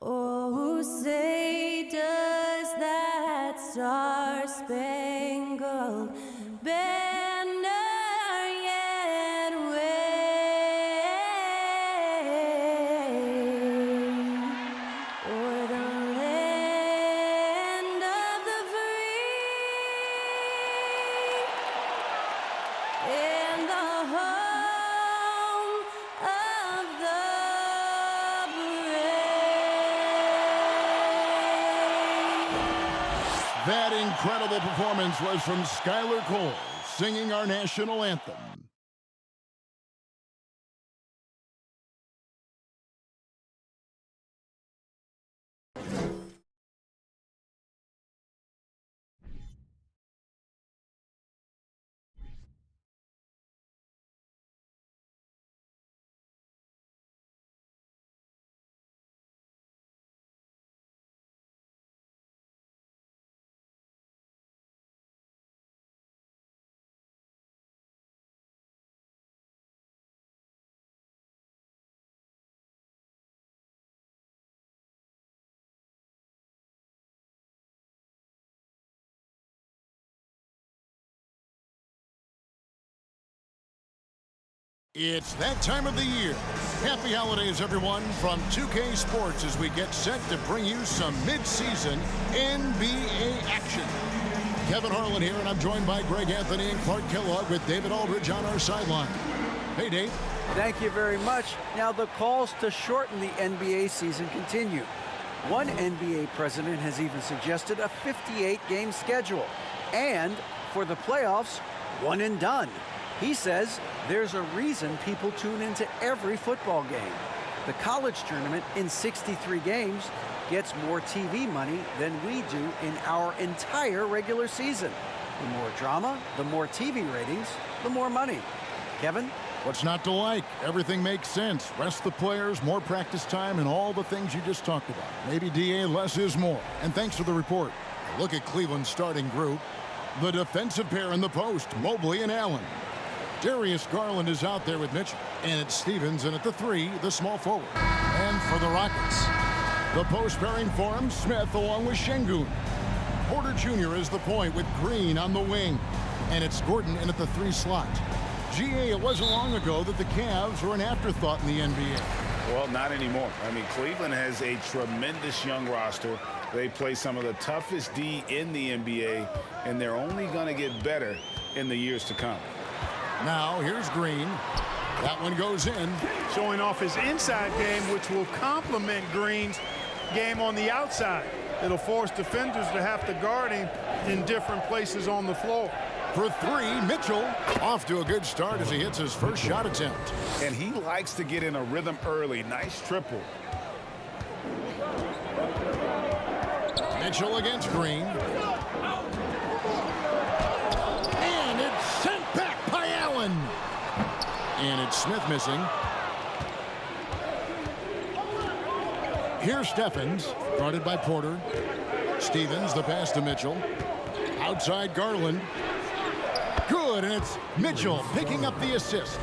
Oh, say does that star-spangled banner yet wave o'er the land of the free and the home of the brave. That incredible performance was from Skylar Cole, singing our national anthem. It's that time of the year. Happy holidays, everyone, from 2K Sports as we get set to bring you some mid-season NBA action. Kevin Harlan here, and I'm joined by Greg Anthony and Clark Kellogg with David Aldridge on our sideline. Hey, Dave. Thank you very much. Now, the calls to shorten the NBA season continue. One NBA president has even suggested a 58-game schedule. And for the playoffs, one and done. He says there's a reason people tune into every football game. The college tournament in 63 games gets more TV money than we do in our entire regular season. The more drama, the more TV ratings, the more money. Kevin? What's not to like? Everything makes sense. Rest the players, more practice time, and all the things you just talked about. Maybe DA, less is more. And thanks for the report. Look at Cleveland's starting group. The defensive pair in the post, Mobley and Allen. Darius Garland is out there with Mitchell. And it's Stevens, and at the 3, the small forward. And for the Rockets, the post pairing for him, Smith along with Şengün. Porter Jr. is the point with Green on the wing. And it's Gordon in at the 3 slot. GA, it wasn't long ago that the Cavs were an afterthought in the NBA. Well, not anymore. I mean, Cleveland has a tremendous young roster. They play some of the toughest D in the NBA, and they're only going to get better in the years to come. Now, here's Green. That one goes in. Showing off his inside game, which will complement Green's game on the outside. It'll force defenders to have to guard him in different places on the floor. For 3, Mitchell off to a good start as he hits his first shot attempt. And he likes to get in a rhythm early. Nice triple. Mitchell against Green. And it's sent back by Allen. And it's Smith missing. Here's Stephens, guarded by Porter. Stevens, the pass to Mitchell. Outside Garland. Good, and it's Mitchell picking up the assist.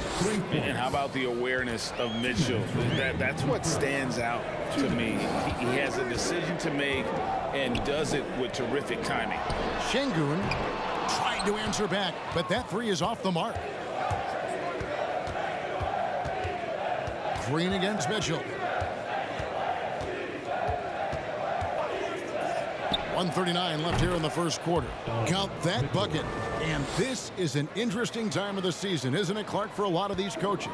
And how about the awareness of Mitchell? That's what stands out to me. He has a decision to make and does it with terrific timing. Şengün tried to answer back, but that 3 is off the mark. Green against Mitchell. 1:39 left here in the first quarter. Count that bucket. And this is an interesting time of the season, isn't it, Clark, for a lot of these coaches?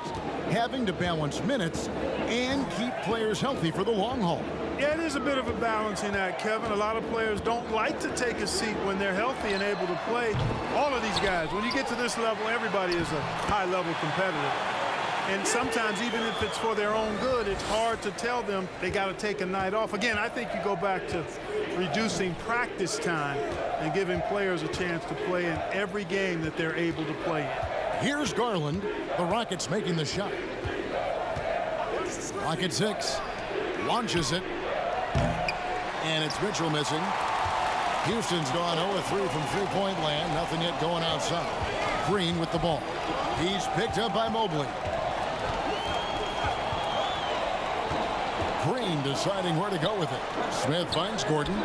Having to balance minutes and keep players healthy for the long haul. Yeah, it is a bit of a balancing act, Kevin. A lot of players don't like to take a seat when they're healthy and able to play. All of these guys, when you get to this level, everybody is a high-level competitor. And sometimes, even if it's for their own good, it's hard to tell them they got to take a night off. Again, I think you go back to reducing practice time and giving players a chance to play in every game that they're able to play in. Here's Garland. The Rockets making the shot. Clock at 6. Launches it. And it's Mitchell missing. Houston's gone 0-3 from three-point land. Nothing yet going outside. Green with the ball. He's picked up by Mobley. Green deciding where to go with it. Smith finds Gordon.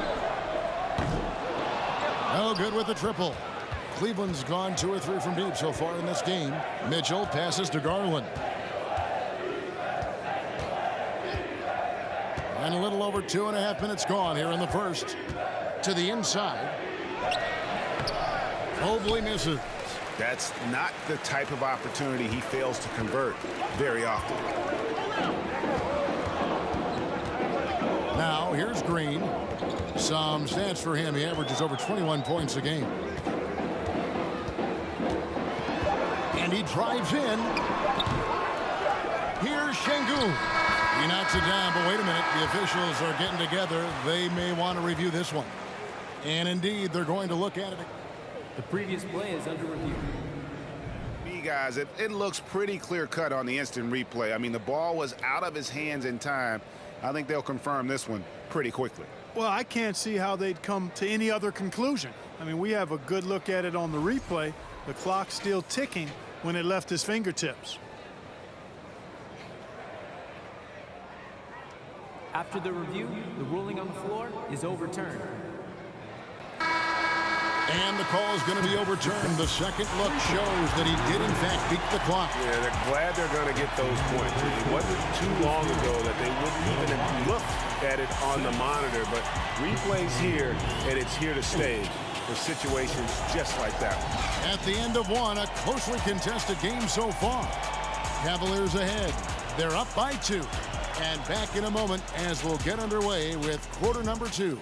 No good with the triple. Cleveland's gone 2 or 3 from deep so far in this game. Mitchell passes to Garland. And a little over 2.5 minutes gone here in the first. To the inside. Mobley misses. That's not the type of opportunity he fails to convert very often. Now here's Green. Some stats for him. He averages over 21 points a game. And he drives in. Here's Şengün. He knocks it down, but wait a minute. The officials are getting together. They may want to review this one. And indeed, they're going to look at it. The previous play is under review. Guys, it looks pretty clear-cut on the instant replay. I mean, the ball was out of his hands in time. I think they'll confirm this one pretty quickly. Well, I can't see how they'd come to any other conclusion. I mean, we have a good look at it on the replay. The clock's still ticking when it left his fingertips. After the review, the ruling on the floor is overturned. And the call is going to be overturned. The second look shows that he did, in fact, beat the clock. Yeah, they're glad they're going to get those points. It wasn't too long ago that they wouldn't even look at it on the monitor, but replays here, and it's here to stay for situations just like that. At the end of one, a closely contested game so far. Cavaliers ahead. They're up by 2. And back in a moment as we'll get underway with quarter number 2.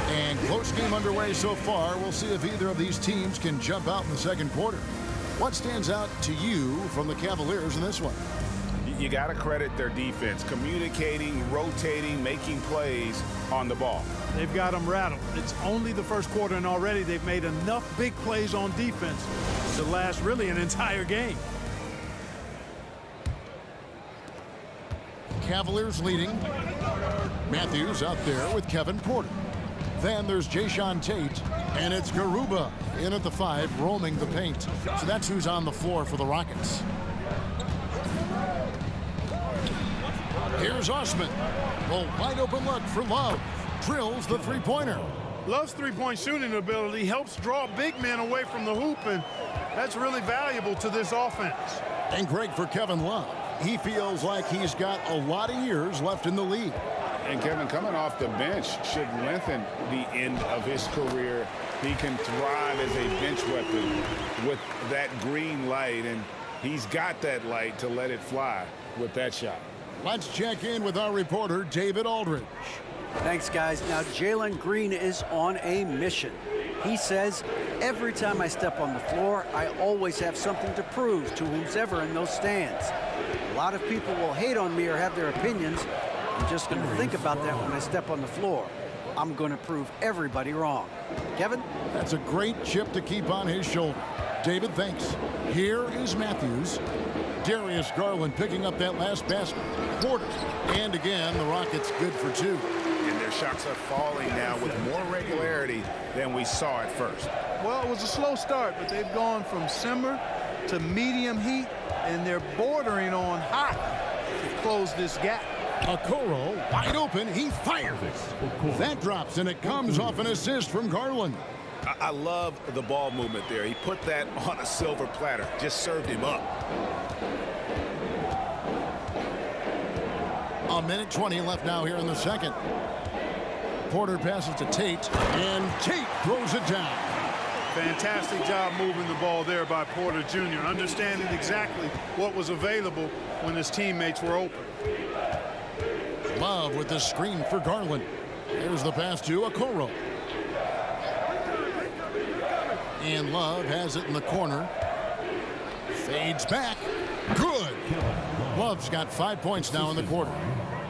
And close game underway so far. We'll see if either of these teams can jump out in the second quarter. What stands out to you from the Cavaliers in this one? You got to credit their defense, communicating, rotating, making plays on the ball. They've got them rattled. It's only the first quarter, and already they've made enough big plays on defense to last really an entire game. Cavaliers leading. Matthews out there with Kevin Porter. Then there's Jae'Sean Tate, and it's Garuba in at the 5, roaming the paint. So that's who's on the floor for the Rockets. Here's Osman. A wide open look for Love. Drills the three-pointer. Love's three-point shooting ability helps draw big men away from the hoop, and that's really valuable to this offense. And great for Kevin Love. He feels like he's got a lot of years left in the league. And Kevin, coming off the bench should lengthen the end of his career. He can thrive as a bench weapon with that green light, and he's got that light to let it fly with that shot. Let's check in with our reporter, David Aldridge. Thanks, guys. Now, Jalen Green is on a mission. He says, every time I step on the floor, I always have something to prove to who's ever in those stands. A lot of people will hate on me or have their opinions. I'm just going to think about that when I step on the floor. I'm going to prove everybody wrong. Kevin? That's a great chip to keep on his shoulder. David, thanks. Here is Matthews. Darius Garland picking up that last basket. Porter. And again, the Rockets good for 2. And their shots are falling now with more regularity than we saw at first. Well, it was a slow start, but they've gone from simmer to medium heat, and they're bordering on hot to close this gap. Okoro wide open. He fires. That drops, and it comes off an assist from Garland. I love the ball movement there. He put that on a silver platter. Just served him up. A minute 20 left now here in the second. Porter passes to Tate, and Tate throws it down. Fantastic job moving the ball there by Porter Jr., understanding exactly what was available when his teammates were open. Love with the screen for Garland. Here's the pass to Okoro. And Love has it in the corner. Fades back. Good. Love's got 5 points now in the quarter.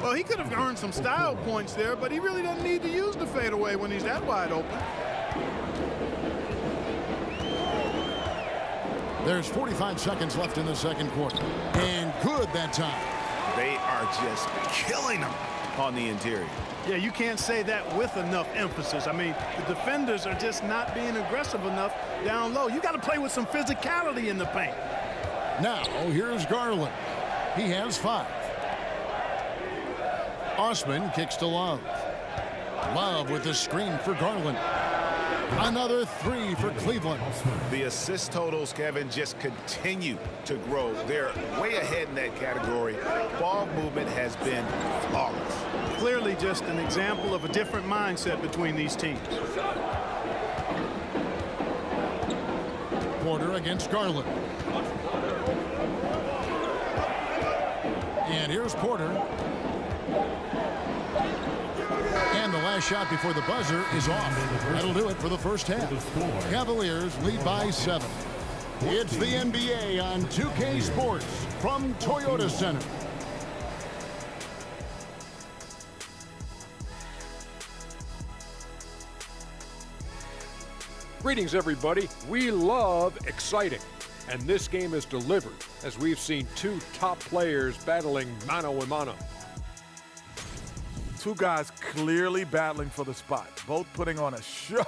Well, he could have earned some style points there, but he really doesn't need to use the fadeaway when he's that wide open. There's 45 seconds left in the second quarter. And good that time. They are just killing them on the interior. Yeah, you can't say that with enough emphasis. I mean, the defenders are just not being aggressive enough down low. You got to play with some physicality in the paint. Now, here's Garland. He has 5. Osman kicks to Love. Love with the screen for Garland. Another 3 for Cleveland. The assist totals, Kevin, just continue to grow. They're way ahead in that category. Ball movement has been flawless. Clearly just an example of a different mindset between these teams. Porter against Garland. And here's Porter. And the last shot before the buzzer is off. That'll do it for the first half. Cavaliers lead by 7. It's the NBA on 2K Sports from Toyota Center. Greetings, everybody. We love exciting, and this game is delivered as we've seen 2 top players battling mano a mano. 2 guys clearly battling for the spot, both putting on a show.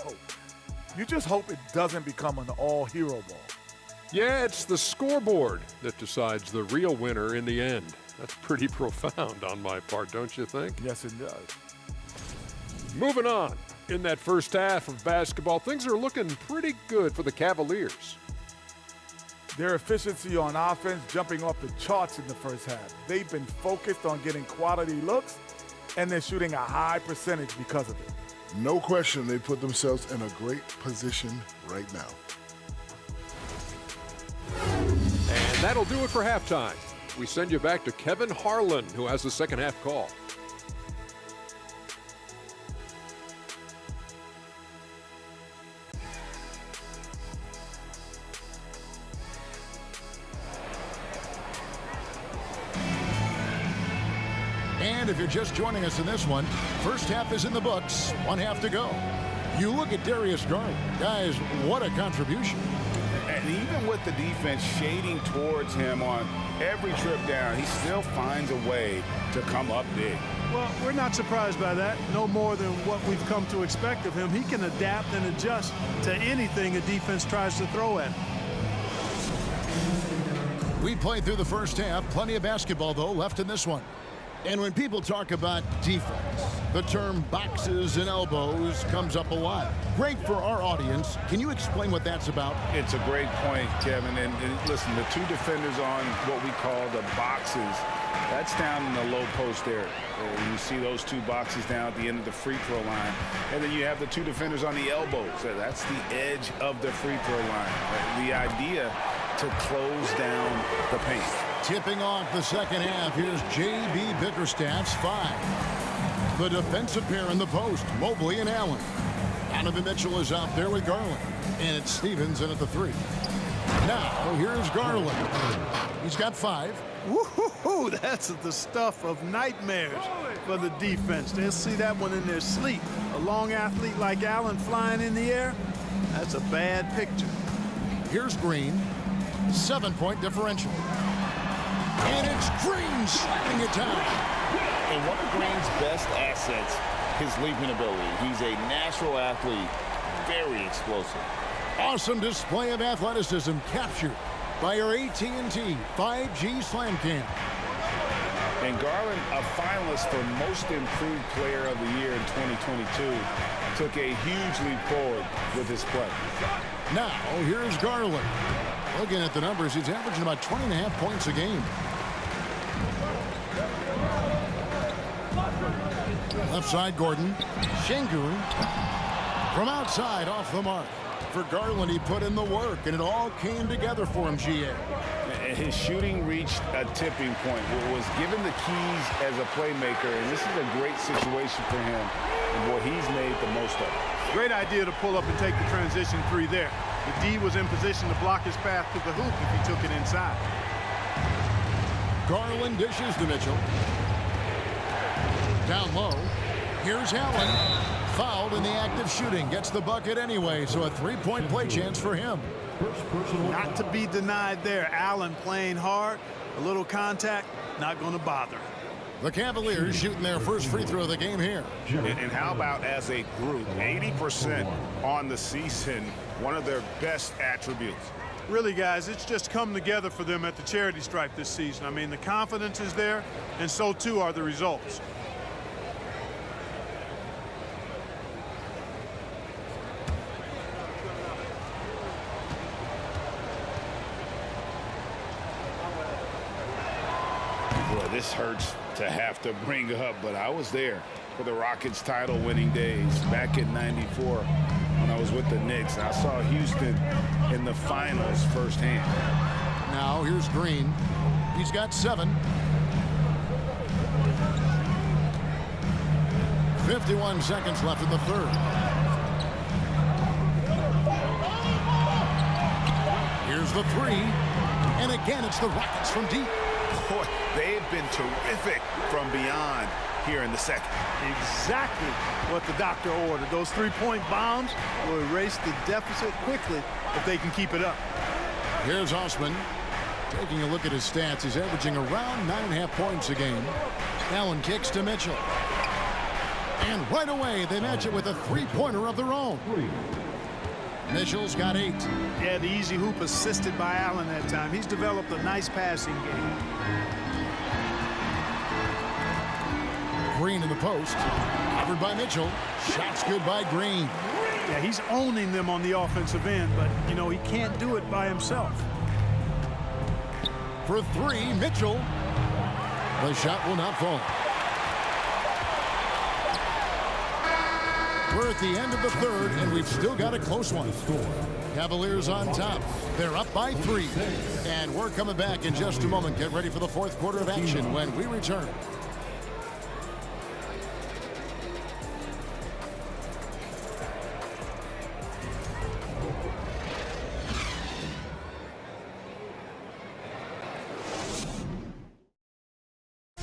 You just hope it doesn't become an all-hero ball. Yeah, it's the scoreboard that decides the real winner in the end. That's pretty profound on my part, don't you think? Yes, it does. Moving on. In that first half of basketball, things are looking pretty good for the Cavaliers. Their efficiency on offense jumping off the charts in the first half. They've been focused on getting quality looks, and they're shooting a high percentage because of it. No question they put themselves in a great position right now. And that'll do it for halftime. We send you back to Kevin Harlan, who has the second half call. And if you're just joining us in this one, first half is in the books, 1 half to go. You look at Darius Garland. Guys, what a contribution. And even with the defense shading towards him on every trip down, he still finds a way to come up big. Well, we're not surprised by that. No more than what we've come to expect of him. He can adapt and adjust to anything a defense tries to throw at him. We played through the first half. Plenty of basketball, though, left in this one. And when people talk about defense, the term boxes and elbows comes up a lot. Great for our audience. Can you explain what that's about? It's a great point, Kevin. And listen, the 2 defenders on what we call the boxes, that's down in the low post area. You see those 2 boxes down at the end of the free throw line. And then you have the 2 defenders on the elbows. That's the edge of the free throw line. The idea to close down the paint. Tipping off the second half, here's J.B. Bickerstaff's 5. The defensive pair in the post, Mobley and Allen. Donovan Mitchell is out there with Garland. And it's Stevens in at the 3. Now, here's Garland. He's got 5. Woo-hoo-hoo, that's the stuff of nightmares for the defense. They'll see that one in their sleep. A long athlete like Allen flying in the air, that's a bad picture. Here's Green. 7-point differential. And it's Green slamming it down. And one of Green's best assets, his leaping ability. He's a natural athlete, very explosive. Awesome display of athleticism captured by our AT&T 5G Slam Cam. And Garland, a finalist for Most Improved Player of the Year in 2022, took a huge leap forward with his play. Now, here's Garland. Looking at the numbers, he's averaging about 20.5 points a game. Left side, Gordon. Şengün. From outside, off the mark. For Garland, he put in the work, and it all came together for him, G.A. His shooting reached a tipping point. Was given the keys as a playmaker, and this is a great situation for him. And boy, he's made the most of it. Great idea to pull up and take the transition 3 there. The D was in position to block his path to the hoop if he took it inside. Garland dishes to Mitchell. Down low. Here's Allen. Fouled in the act of shooting. Gets the bucket anyway, so a 3-point play chance for him. Not to be denied there. Allen playing hard. A little contact, not going to bother. The Cavaliers shooting their first free throw of the game here. And how about as a group, 80% on the season, one of their best attributes. Really, guys, it's just come together for them at the charity stripe this season. I mean, the confidence is there, and so too are the results. Boy, this hurts to have to bring up, but I was there for the Rockets title-winning days back in '94 when I was with the Knicks. I saw Houston in the finals firsthand. Now here's Green. He's got 7. 51 seconds left in the third. Here's the 3. And again, it's the Rockets from deep. Boy, they've been terrific from beyond here in the second. Exactly what the doctor ordered. Those three-point bombs will erase the deficit quickly if they can keep it up. Here's Osman. Taking a look at his stats, he's averaging around 9.5 points a game. Allen kicks to Mitchell. And right away, they match it with a three-pointer of their own. Mitchell's got 8. Yeah, the easy hoop assisted by Allen that time. He's developed a nice passing game. Green in the post. Covered by Mitchell. Shots good by Green. Yeah, he's owning them on the offensive end, but, you know, he can't do it by himself. For 3, Mitchell. The shot will not fall. We're at the end of the third, and we've still got a close one. Cavaliers on top. They're up by 3. And we're coming back in just a moment. Get ready for the fourth quarter of action when we return.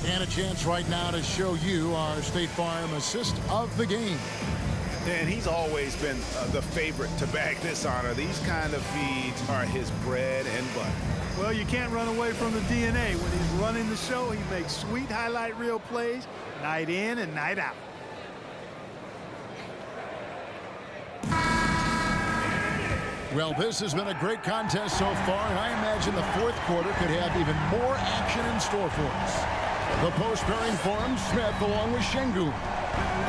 And a chance right now to show you our State Farm assist of the game. And he's always been the favorite to bag this honor. These kind of feeds are his bread and butter. Well, you can't run away from the DNA. When he's running the show, he makes sweet highlight reel plays night in and night out. Well, this has been a great contest so far, and I imagine the fourth quarter could have even more action in store for us. The post pairing forms Smith along with Şengün.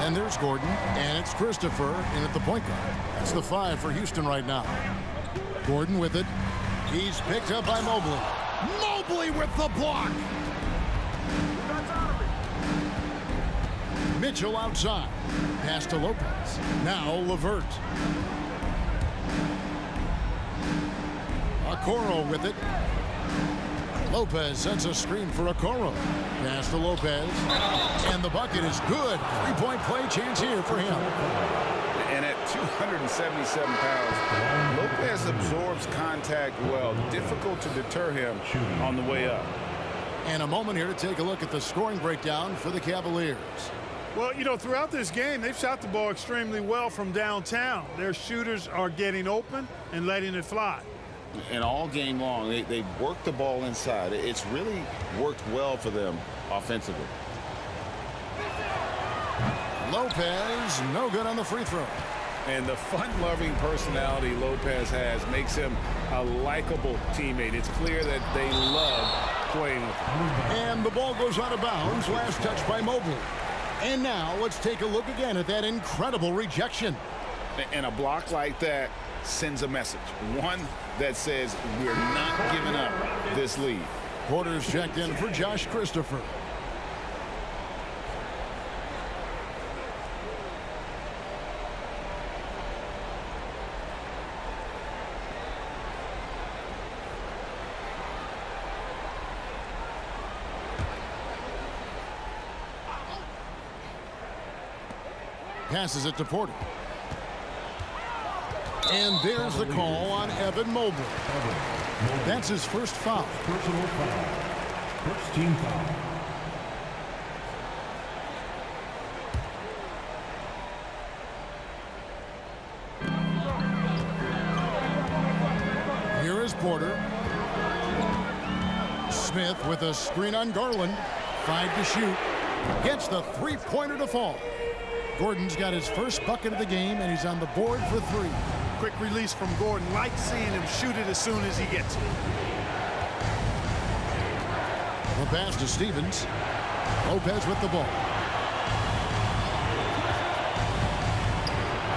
And there's Gordon, and it's Christopher in at the point guard. That's the 5 for Houston right now. Gordon with it. He's picked up by Mobley. Mobley with the block. Mitchell outside. Pass to Lopez. Now Levert. Okoro with it. Lopez sends a screen for Okoro. Pass to Lopez. And the bucket is good. 3-point play chance here for him. And at 277 pounds, Lopez absorbs contact well. Difficult to deter him on the way up. And a moment here to take a look at the scoring breakdown for the Cavaliers. Well, you know, throughout this game, they've shot the ball extremely well from downtown. Their shooters are getting open and letting it fly. And all game long, they worked the ball inside. It's really worked well for them offensively. Lopez, no good on the free throw. And the fun-loving personality Lopez has makes him a likable teammate. It's clear that they love playing with him. And the ball goes out of bounds. Last touch by Mobley. And now let's take a look again at that incredible rejection. And a block like that sends a message. One that says we're not giving up this lead. Porter's checked in for Josh Christopher. Passes it to Porter. And there's the call on Evan Mobley. That's his first foul. Personal foul. First team foul. Here is Porter. Smith with a screen on Garland. 5 to shoot. Gets the three-pointer to fall. Gordon's got his first bucket of the game, and he's on the board for 3. Quick release from Gordon. Like seeing him shoot it as soon as he gets it. The pass to Stevens. Lopez with the ball.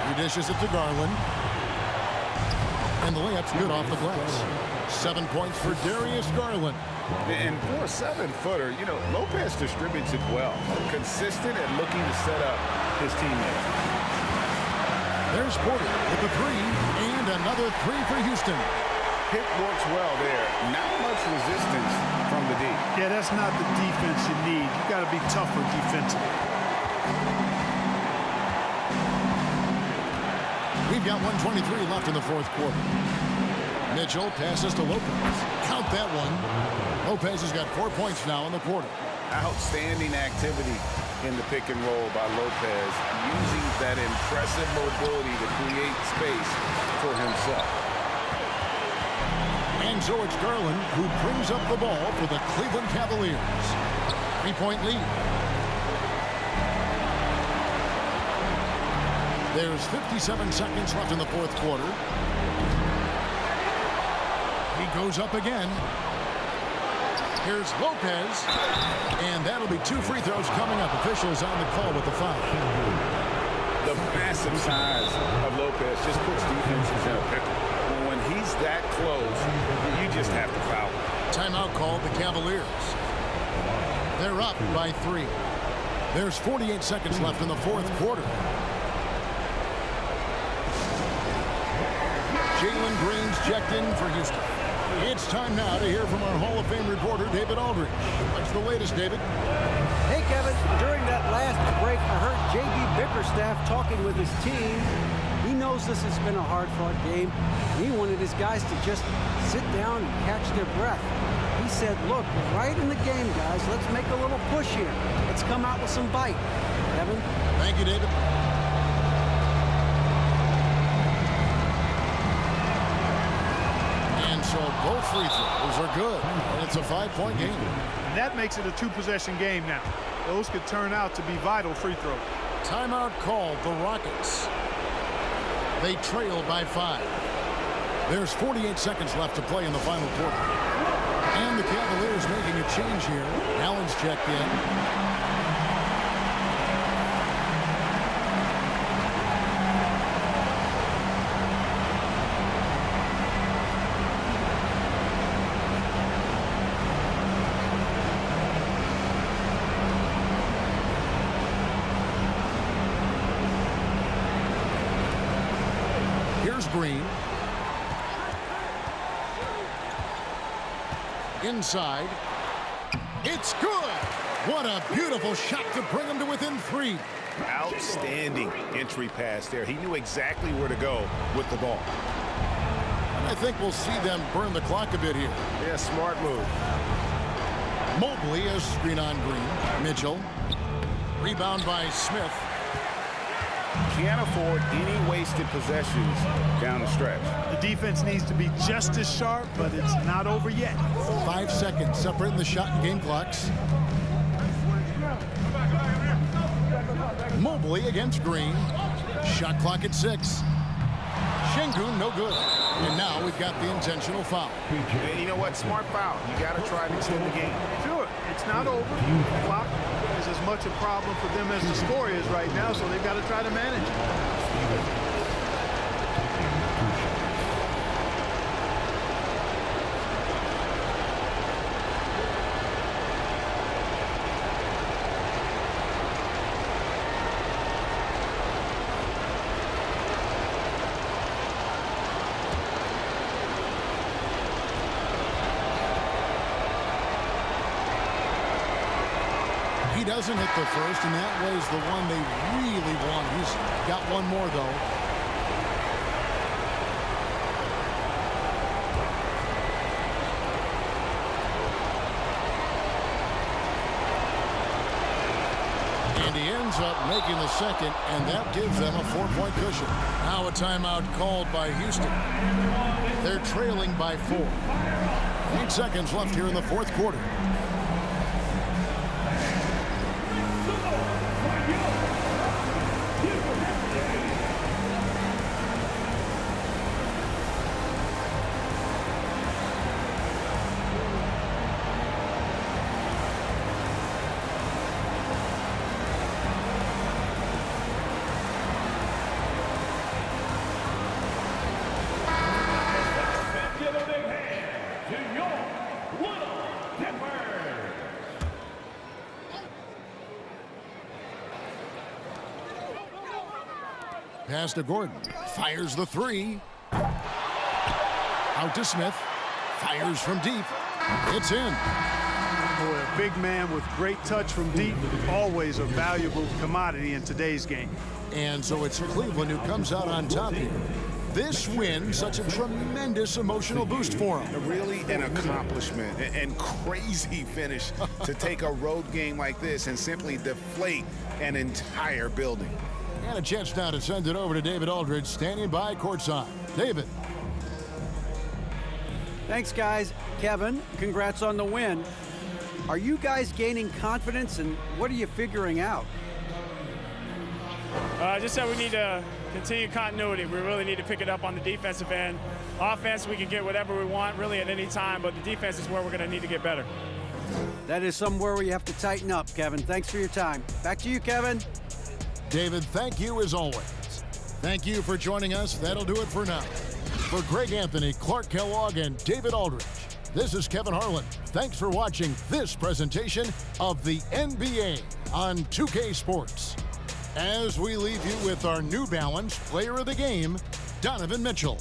He dishes it to Garland. And the layup's good off the glass. 7 points for Darius Garland. And for a 7-footer, you know, Lopez distributes it well. Consistent and looking to set up his teammates. There's Porter with the 3, and another 3 for Houston. Pick works well there. Not much resistance from the D. Yeah, that's not the defense you need. You got to be tougher defensively. We've got 1:23 left in the fourth quarter. Mitchell passes to Lopez. Count that one. Lopez has got 4 points now in the quarter. Outstanding activity in the pick and roll by Lopez, using that impressive mobility to create space for himself. And so it's Garland who brings up the ball for the Cleveland Cavaliers. 3-point lead. There's 57 seconds left in the fourth quarter. He goes up again. Here's Lopez. And that'll be 2 free throws coming up. Officials on the call with the foul. The massive size of Lopez just puts defenses in a pickle. When he's that close, you just have to foul. Timeout called the Cavaliers. They're up by 3. There's 48 seconds left in the fourth quarter. Jalen Green's checked in for Houston. It's time now to hear from our Hall of Fame reporter, David Aldridge. What's the latest, David? Hey, Kevin, during that last break, I heard J.B. Bickerstaff talking with his team. He knows this has been a hard-fought game. He wanted his guys to just sit down and catch their breath. He said, look, right in the game, guys, let's make a little push here. Let's come out with some bite. Kevin? Thank you, David. So both free throws are good, and it's a 5-point game. And that makes it a 2-possession game now. Those could turn out to be vital free throws. Timeout called the Rockets. They trail by 5. There's 48 seconds left to play in the final quarter. And the Cavaliers making a change here. Allen's checked in. Green. Inside. It's good. What a beautiful shot to bring him to within 3. Outstanding entry pass there. He knew exactly where to go with the ball. And I think we'll see them burn the clock a bit here. Yeah, smart move. Mobley has screen on Green. Mitchell. Rebound by Smith. Can't afford any wasted possessions down the stretch. The defense needs to be just as sharp, but it's not over yet. 5 seconds separating the shot and game clocks. Mobley against Green. Shot clock at 6. Şengün, no good. And now we've got the intentional foul. And you know what? Smart foul. You got to try to extend the game. Sure. It's not over. The clock is as much a problem for them as the score is right now, so they've got to try to manage it. He doesn't hit the first, and that was the one they really want. He's got one more, though. And he ends up making the second, and that gives them a 4-point cushion. Now a timeout called by Houston. They're trailing by 4. 8 seconds left here in the fourth quarter. pass to Gordon. Fires the three. Out to Smith. Fires from deep. It's in. Boy, a big man with great touch from deep, always a valuable commodity in today's game. And so it's Cleveland who comes out on top here. This win, such a tremendous emotional boost for them. Really an accomplishment and crazy finish to take a road game like this and simply deflate an entire building. And a chance now to send it over to David Aldridge, standing by courtside. David. Thanks, guys. Kevin, congrats on the win. Are you guys gaining confidence, and what are you figuring out? Just that we need to continue continuity. We really need to pick it up on the defensive end. Offense, we can get whatever we want really at any time, but the defense is where we're going to need to get better. That is somewhere where you have to tighten up, Kevin. Thanks for your time. Back to you, Kevin. David, thank you as always. Thank you for joining us. That'll do it for now. For Greg Anthony, Clark Kellogg, and David Aldridge, this is Kevin Harlan. Thanks for watching this presentation of the NBA on 2K Sports. As we leave you with our New Balance Player of the Game, Donovan Mitchell.